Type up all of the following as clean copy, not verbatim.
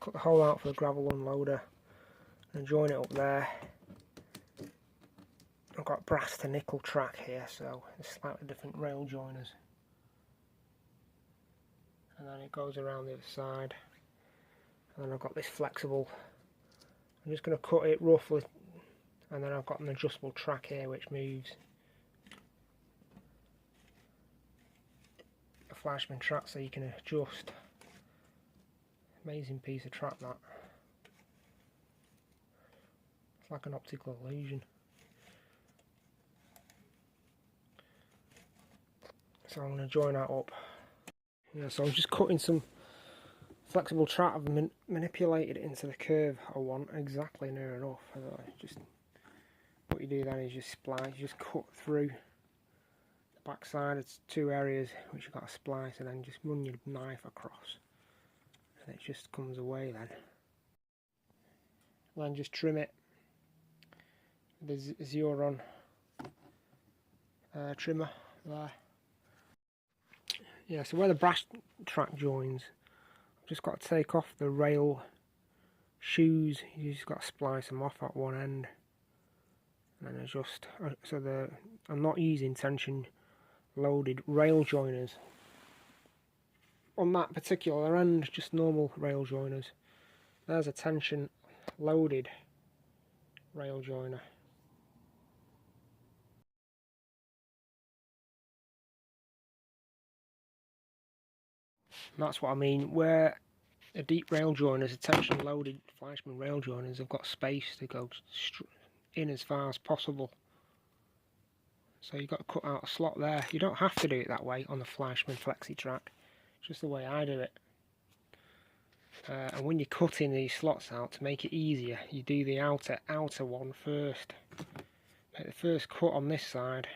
cut the hole out for the gravel unloader and join it up there. I've got brass to nickel track here, so it's slightly different rail joiners. And then it goes around the other side. And then I've got this flexible. I'm just going to cut it roughly, and then I've got an adjustable track here which moves. A Fleischmann track, so you can adjust. Amazing piece of track that. It's like an optical illusion. So I'm going to join that up. Yeah, so I'm just cutting some flexible track. I've manipulated it into the curve I want, exactly near enough. Just what you do then is just splice, you just cut through the back side. It's two areas which you've got to splice, and then just run your knife across, and it just comes away then. And then just trim it with the Xeron trimmer there. Yeah, so where the brass track joins, I've just got to take off the rail shoes. You just got to splice them off at one end, and then adjust. So I'm not using tension loaded rail joiners on that particular end, just normal rail joiners. There's a tension loaded rail joiner. And that's what I mean, where a deep rail joiners, a tension loaded Fleischmann rail joiners, have got space to go in as far as possible. So you've got to cut out a slot there. You don't have to do it that way on the Fleischmann Flexi track, it's just the way I do it. And when you're cutting these slots out, to make it easier, you do the outer one first. Make the first cut on this side,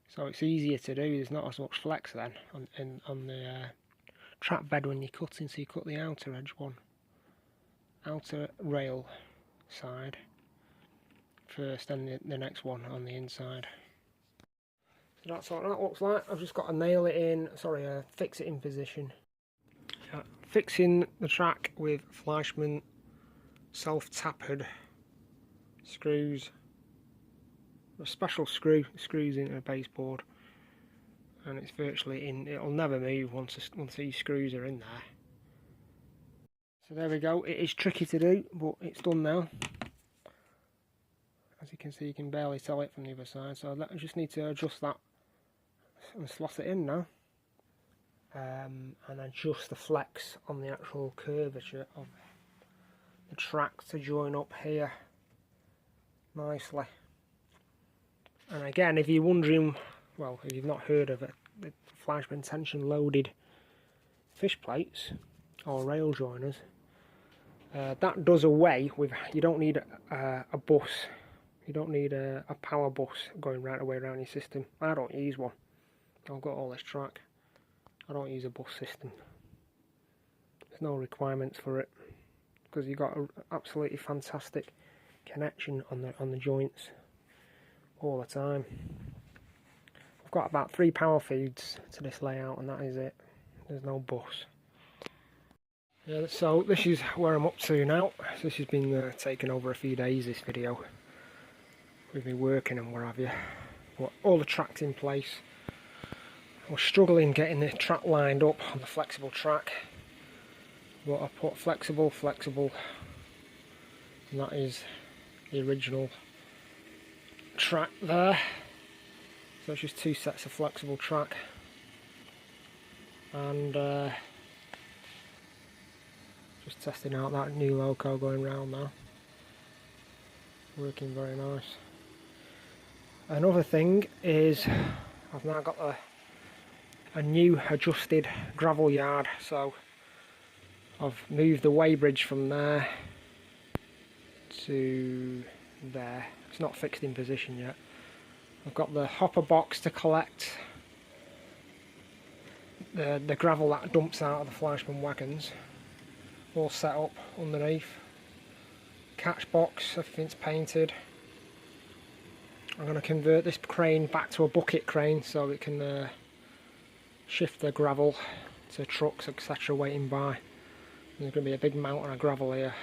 so it's easier to do. There's not as much flex then on the track bed when you're cutting, so you cut the outer edge one, outer rail side first, then the next one on the inside. So that's what that looks like. I've just got to nail it in, fix it in position. Fixing the track with Fleischmann self-tapered screws. A special screws into a baseboard, and it's virtually in. It'll never move once these screws are in there. So there we go. It is tricky to do, but it's done now. As you can see, you can barely tell it from the other side. So I just need to adjust that and slot it in now, and adjust the flex on the actual curvature of the track to join up here nicely. And again, if you're wondering, well, if you've not heard of it, the Fleischmann tension loaded fish plates or rail joiners, that does away with, you don't need a bus, you don't need a power bus going right away around your system. I don't use one. I've got all this track. I don't use a bus system. There's no requirements for it, because you've got an absolutely fantastic connection on the joints all the time. I've got about 3 power feeds to this layout, and that is it. There's no bus. Yeah, so this is where I'm up to now. This has been taking over a few days, this video, with me working and what have you. But all the track's in place. I was struggling getting the track lined up on the flexible track, but I put flexible, and that is the original track there. So it's just 2 sets of flexible track, and just testing out that new loco going round now. Working very nice. Another thing is I've now got a new adjusted gravel yard, so I've moved the weighbridge from there to there. It's not fixed in position yet. I've got the hopper box to collect the gravel that dumps out of the Fleischmann wagons, all set up underneath. Catch box, everything's painted. I'm going to convert this crane back to a bucket crane so it can shift the gravel to trucks, etc. waiting by. There's going to be a big mountain of gravel here,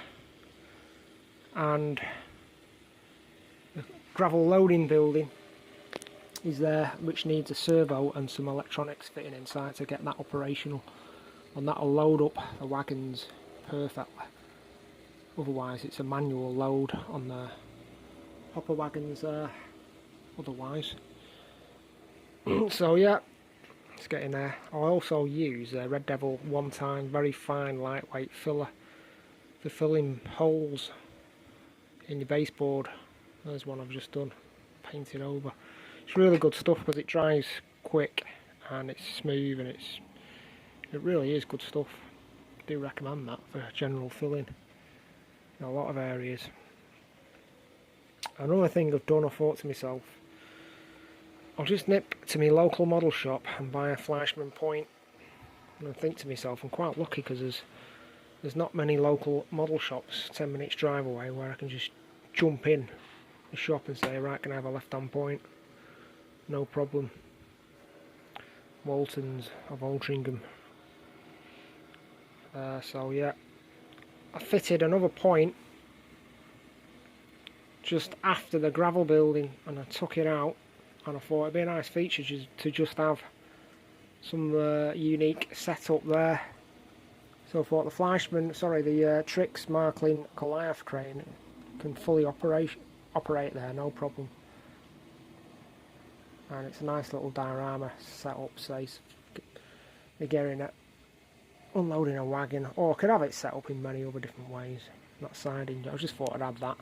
and the gravel loading building is there, which needs a servo and some electronics fitting inside to get that operational, and that'll load up the wagons perfectly. Otherwise it's a manual load on the hopper wagons there otherwise. So yeah, it's getting there. I also use a Red Devil one-time very fine lightweight filler for filling holes in your baseboard. There's one I've just done, painted over. It's really good stuff because it dries quick and it's smooth, and it really is good stuff. I do recommend that for general filling in a lot of areas. Another thing I've done, I thought to myself, I'll just nip to my local model shop and buy a Fleischmann point. And I think to myself, I'm quite lucky because there's not many local model shops 10 minutes drive away where I can just jump in the shop and say, right, can I have a left-hand point? No problem. Waltons of Altrincham. So yeah, I fitted another point just after the gravel building, and I took it out, and I thought it'd be a nice feature to just have some unique setup there. So I thought the Trix Marklin Goliath crane can fully operate there, no problem. And it's a nice little diorama setup, say again at unloading a wagon, or I could have it set up in many other different ways. Not siding, I just thought I'd add that.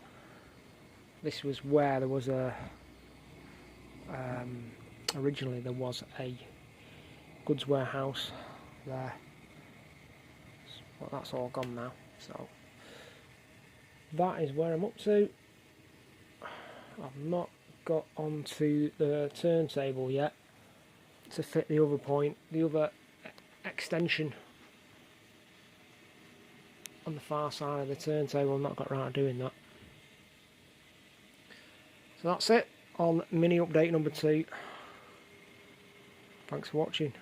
This was where there was a originally there was a goods warehouse there, but that's all gone now. So that is where I'm up to. I've not got onto the turntable yet to fit the other point, the other extension on the far side of the turntable. I've not got around to doing that. So that's it on mini update number 2. Thanks for watching.